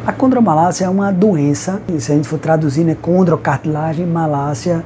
A condromalácia é uma doença, se a gente for traduzir, né, condrocartilagem, malácia,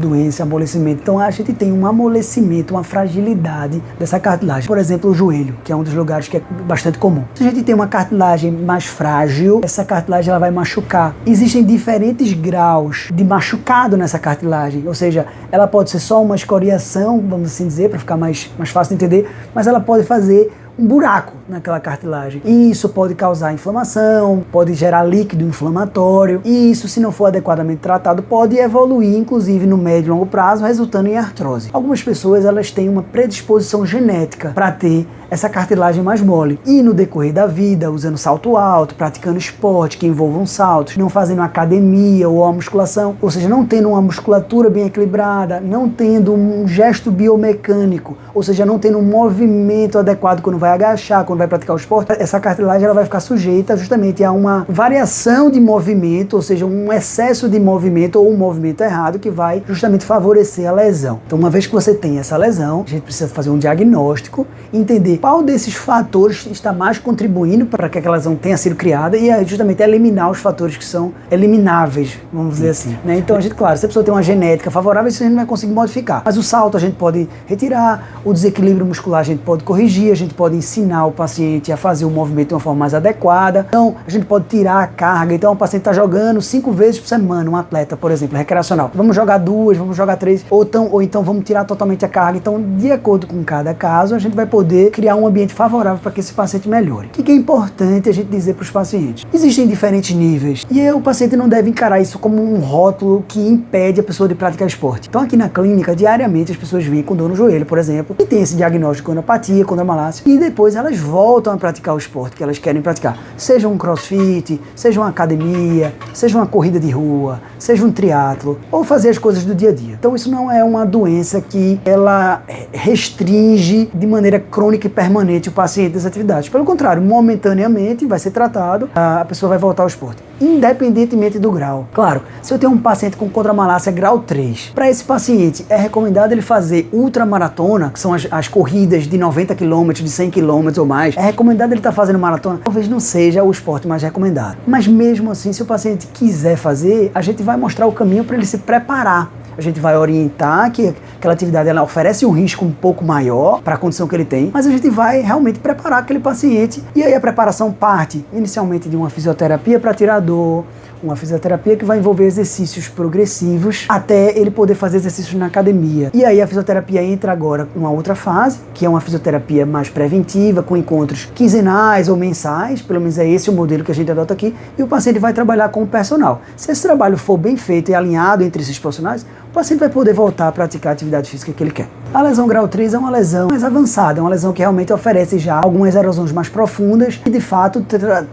doença, amolecimento. Então a gente tem um amolecimento, uma fragilidade dessa cartilagem. Por exemplo, o joelho, que é um dos lugares que é bastante comum. Se a gente tem uma cartilagem mais frágil, essa cartilagem ela vai machucar. Existem diferentes graus de machucado nessa cartilagem, ou seja, ela pode ser só uma escoriação, vamos assim dizer, para ficar mais fácil de entender, mas ela pode fazer um buraco naquela cartilagem. E isso pode causar inflamação, pode gerar líquido inflamatório, e isso, se não for adequadamente tratado, pode evoluir, inclusive no médio e longo prazo, resultando em artrose. Algumas pessoas elas têm uma predisposição genética para ter essa cartilagem mais mole. E no decorrer da vida, usando salto alto, praticando esporte que envolvam saltos, não fazendo academia ou a musculação, ou seja, não tendo uma musculatura bem equilibrada, não tendo um gesto biomecânico, ou seja, não tendo um movimento adequado quando vai agachar, quando vai praticar o esporte, essa cartilagem ela vai ficar sujeita justamente a uma variação de movimento, ou seja, um excesso de movimento ou um movimento errado que vai justamente favorecer a lesão. Então, uma vez que você tem essa lesão, a gente precisa fazer um diagnóstico, entender qual desses fatores está mais contribuindo para que aquela lesão tenha sido criada e justamente eliminar os fatores que são elimináveis, vamos dizer assim, né? Então, a gente, claro, se a pessoa tem uma genética favorável, isso a gente não vai conseguir modificar. Mas o salto a gente pode retirar, o desequilíbrio muscular a gente pode corrigir, a gente pode ensinar o paciente a fazer o movimento de uma forma mais adequada. Então, a gente pode tirar a carga. Então, o paciente está jogando 5 vezes por semana, um atleta, por exemplo, recreacional. Vamos jogar 2, vamos jogar 3, ou então vamos tirar totalmente a carga. Então, de acordo com cada caso, a gente vai poder criar um ambiente favorável para que esse paciente melhore. O que é importante a gente dizer para os pacientes? Existem diferentes níveis e o paciente não deve encarar isso como um rótulo que impede a pessoa de praticar esporte. Então, aqui na clínica, diariamente, as pessoas vêm com dor no joelho, por exemplo, e tem esse diagnóstico de condropatia, condromalácia, e depois elas voltam a praticar o esporte que elas querem praticar. Seja um crossfit, seja uma academia, seja uma corrida de rua, seja um triatlo, ou fazer as coisas do dia a dia. Então, isso não é uma doença que ela restringe de maneira crônica e permanente o paciente das atividades. Pelo contrário, momentaneamente vai ser tratado, a pessoa vai voltar ao esporte, independentemente do grau. Claro, se eu tenho um paciente com condromalácia grau 3, para esse paciente é recomendado ele fazer ultramaratona, que são as corridas de 90 km, de 100 km ou mais. É recomendado ele estar fazendo maratona? Talvez não seja o esporte mais recomendado. Mas mesmo assim, se o paciente quiser fazer, a gente vai mostrar o caminho para ele se preparar. A gente vai orientar que aquela atividade ela oferece um risco um pouco maior para a condição que ele tem, mas a gente vai realmente preparar aquele paciente. E aí a preparação parte inicialmente de uma fisioterapia para tirar dor, uma fisioterapia que vai envolver exercícios progressivos até ele poder fazer exercícios na academia. E aí a fisioterapia entra agora numa outra fase, que é uma fisioterapia mais preventiva, com encontros quinzenais ou mensais, pelo menos é esse o modelo que a gente adota aqui, e o paciente vai trabalhar com o personal. Se esse trabalho for bem feito e alinhado entre esses profissionais, o paciente vai poder voltar a praticar a atividade física que ele quer. A lesão grau 3 é uma lesão mais avançada, é uma lesão que realmente oferece já algumas erosões mais profundas e de fato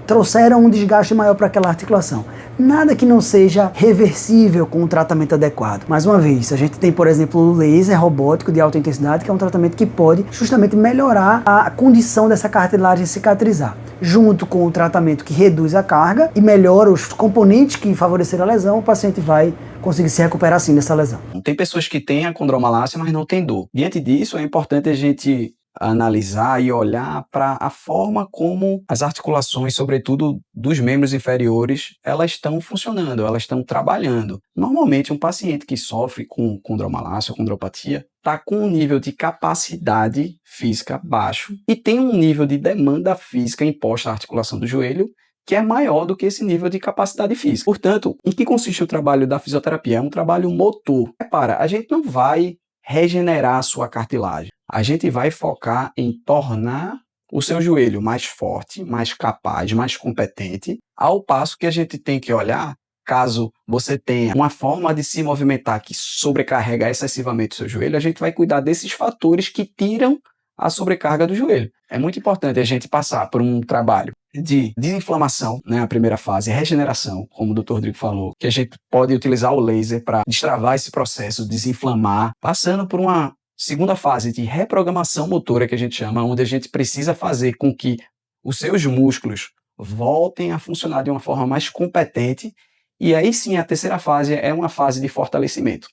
trouxeram um desgaste maior para aquela articulação. Nada que não seja reversível com um tratamento adequado. Mais uma vez, a gente tem, por exemplo, o laser robótico de alta intensidade, que é um tratamento que pode justamente melhorar a condição dessa cartilagem cicatrizar, junto com o tratamento que reduz a carga e melhora os componentes que favoreceram a lesão, o paciente vai conseguir se recuperar sim dessa lesão. Tem pessoas que têm a condromalácia, mas não têm dor. Diante disso, é importante a gente analisar e olhar para a forma como as articulações, sobretudo dos membros inferiores, elas estão funcionando, elas estão trabalhando. Normalmente, um paciente que sofre com condromalácia ou condropatia está com um nível de capacidade física baixo e tem um nível de demanda física imposta à articulação do joelho que é maior do que esse nível de capacidade física. Portanto, em que consiste o trabalho da fisioterapia? É um trabalho motor. Repara, a gente não vai regenerar a sua cartilagem. A gente vai focar em tornar o seu joelho mais forte, mais capaz, mais competente, ao passo que a gente tem que olhar, caso você tenha uma forma de se movimentar que sobrecarrega excessivamente o seu joelho, a gente vai cuidar desses fatores que tiram a sobrecarga do joelho. É muito importante a gente passar por um trabalho de desinflamação, né, a primeira fase, regeneração, como o Dr. Rodrigo falou, que a gente pode utilizar o laser para destravar esse processo, desinflamar, passando por uma segunda fase de reprogramação motora, que a gente chama, onde a gente precisa fazer com que os seus músculos voltem a funcionar de uma forma mais competente, e aí sim a terceira fase é uma fase de fortalecimento.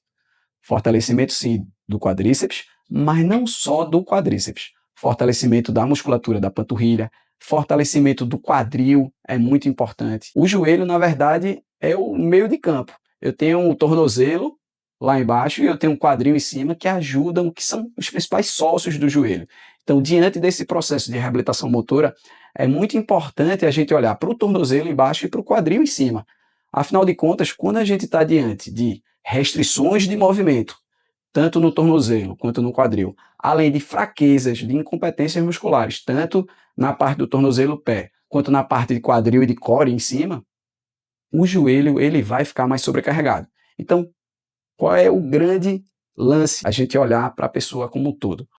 Fortalecimento sim do quadríceps, mas não só do quadríceps. Fortalecimento da musculatura da panturrilha, Fortalecimento do quadril é muito importante. O joelho, na verdade, é o meio de campo. Eu tenho o tornozelo lá embaixo e eu tenho um quadril em cima que ajudam, que são os principais sócios do joelho. Então, diante desse processo de reabilitação motora, é muito importante a gente olhar para o tornozelo embaixo e para o quadril em cima. Afinal de contas, quando a gente está diante de restrições de movimento, tanto no tornozelo quanto no quadril, além de fraquezas, de incompetências musculares, tanto na parte do tornozelo-pé, quanto na parte de quadril e de core em cima, o joelho ele vai ficar mais sobrecarregado. Então, qual é o grande lance? A gente olhar para a pessoa como um todo.